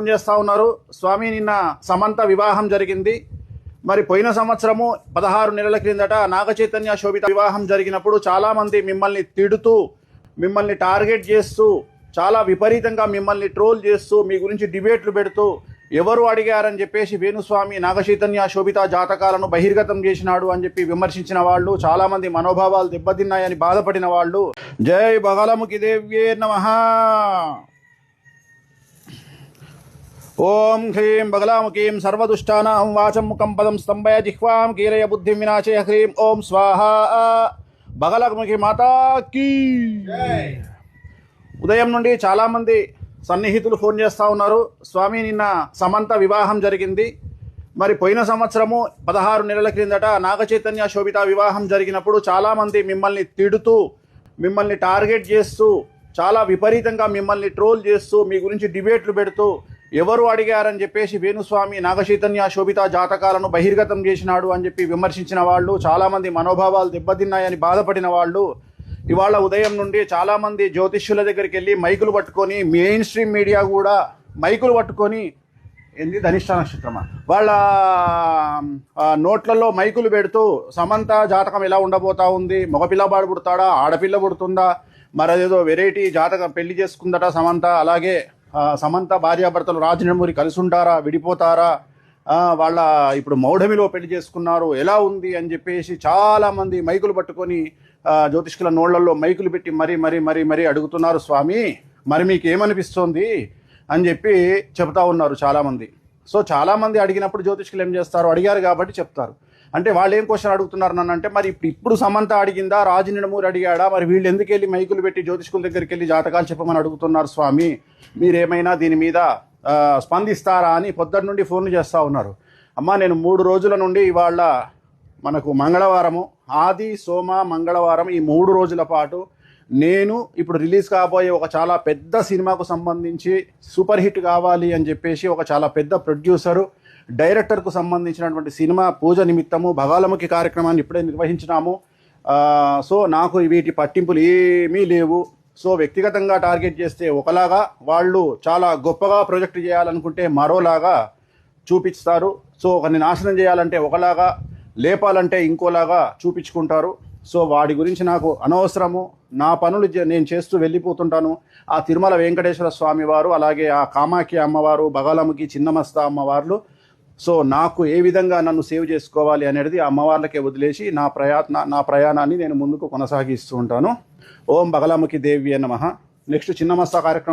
Phone చేస్తూ ఉన్నారు. స్వామి, నిన్న సమంత వివాహం జరిగింది. మరి పోయిన సంవత్సరము 16 నెలల క్రిందట నాగచైతన్య శోభిత వివాహం జరిగినప్పుడు చాలామంది మిమ్మల్ని తిడుతూ, మిమ్మల్ని టార్గెట్ చేస్తూ, చాలా విపరీతంగా మిమ్మల్ని ట్రోల్ చేస్తూ, మీ గురించి డిబేట్లు పెడుతూ, ఎవరు అడిగారని చెప్పేసి వేణుస్వామి నాగచైతన్య శోభిత జాతకాలను బహిర్గతం చేసినాడు అని చెప్పి విమర్శించిన వాళ్ళు, చాలామంది మనోభావాలు దెబ్బతిన్నాయని బాధపడిన వాళ్ళు, జై బగలముఖి దేవ్యే నమః. ఓం హ్రీం బగలాముఖీం సర్వదుష్టానాం వాచం ముఖం పదం స్తంభయ జిహ్వాం కీలయ బుద్ధిం వినాశయ హ్రీం ఓం స్వాహ. బగలాముఖి మాతాకి. ఉదయం నుండి చాలామంది సన్నిహితులు ఫోన్ చేస్తూ ఉన్నారు. స్వామి, నిన్న సమంత వివాహం జరిగింది. మరి పోయిన సంవత్సరము 16 నెలల క్రిందట నాగచైతన్య శోభిత వివాహం జరిగినప్పుడు చాలామంది మిమ్మల్ని తిడుతూ, మిమ్మల్ని టార్గెట్ చేస్తూ, చాలా విపరీతంగా మిమ్మల్ని ట్రోల్ చేస్తూ, మీ గురించి డిబేట్లు పెడుతూ, ఎవరు అడిగారని చెప్పేసి వేణుస్వామి నాగచైతన్య శోభిత జాతకాలను బహిర్గతం చేసినాడు అని చెప్పి విమర్శించిన వాళ్ళు, చాలామంది మనోభావాలు దెబ్బతిన్నాయని బాధపడిన వాళ్ళు, ఇవాళ ఉదయం నుండి చాలామంది జ్యోతిష్యుల దగ్గరికి వెళ్ళి మైకులు పట్టుకొని, మెయిన్ స్ట్రీమ్ మీడియా కూడా మైకులు పట్టుకొని, ధనిష్ట నక్షత్రమా వాళ్ళ నోట్లలో మైకులు పెడుతూ సమంత జాతకం ఎలా ఉండబోతా ఉంది, మగపిల్లవాడు పుడతాడా, ఆడపిల్ల పుడుతుందా, మరదేదో వెరైటీ జాతకం పెళ్లి చేసుకుందట సమంత, అలాగే సమంత భార్యాభర్తలు రాజనమూరి కలిసి ఉంటారా, విడిపోతారా, వాళ్ళ ఇప్పుడు మౌఢమిలో పెళ్లి చేసుకున్నారు, ఎలా ఉంది అని చెప్పేసి చాలామంది మైకులు పట్టుకొని జ్యోతిష్కుల నోళ్లలో మైకులు పెట్టి మరీ మరీ మరీ మరీ అడుగుతున్నారు. స్వామి, మరి మీకు ఏమనిపిస్తోంది అని చెప్పి చెప్తా ఉన్నారు చాలామంది. సో చాలామంది అడిగినప్పుడు జ్యోతిష్కులు ఏం చేస్తారు, అడిగారు కాబట్టి చెప్తారు. అంటే వాళ్ళు ఏం క్వశ్చన్ అడుగుతున్నారు నన్ను అంటే, మరి ఇప్పుడు సమంత అడిగిందా, రాజనమూరి అడిగాడా, మరి వీళ్ళు ఎందుకు వెళ్ళి మైకులు పెట్టి జ్యోతిష్కుల దగ్గరికి వెళ్ళి జాతకాలు చెప్పమని అడుగుతున్నారు స్వామి, మీరేమైనా దీని మీద స్పందిస్తారా అని పొద్దున్న నుండి ఫోన్లు చేస్తూ ఉన్నారు. అమ్మ, నేను 3 రోజుల నుండి ఇవాళ మనకు మంగళవారము, ఆది సోమ మంగళవారం, ఈ 3 రోజుల పాటు నేను ఇప్పుడు రిలీజ్ కాబోయే ఒక చాలా పెద్ద సినిమాకు సంబంధించి సూపర్ హిట్ కావాలి అని చెప్పేసి ఒక చాలా పెద్ద ప్రొడ్యూసరు, డైరెక్టర్కు సంబంధించినటువంటి సినిమా పూజ నిమిత్తము బగాలముఖి కార్యక్రమాన్ని ఇప్పుడే నిర్వహించినాము. సో నాకు వీటి పట్టింపులు ఏమీ లేవు. సో వ్యక్తిగతంగా టార్గెట్ చేస్తే ఒకలాగా, వాళ్ళు చాలా గొప్పగా ప్రొజెక్ట్ చేయాలనుకుంటే మరోలాగా చూపిస్తారు. సో ఒకరిని నాశనం చేయాలంటే ఒకలాగా, లేపాలంటే ఇంకోలాగా చూపించుకుంటారు. సో వాడి గురించి నాకు అనవసరము. నా పనులు నేను చేస్తూ వెళ్ళిపోతుంటాను. ఆ తిరుమల వెంకటేశ్వర స్వామి వారు, అలాగే ఆ కామాఖ్య అమ్మవారు, బగాలముఖి చిన్నమస్తా అమ్మవార్లు, సో నాకు ఏ విధంగా నన్ను సేవ్ చేసుకోవాలి అనేది ఆ అమ్మవార్లకే వదిలేసి నా ప్రయాణాన్ని నేను ముందుకు కొనసాగిస్తూ ఉంటాను. ఓం బగలాముఖి దేవ్యే నమః. నెక్స్ట్ చిన్నమస్తా కార్యక్రమం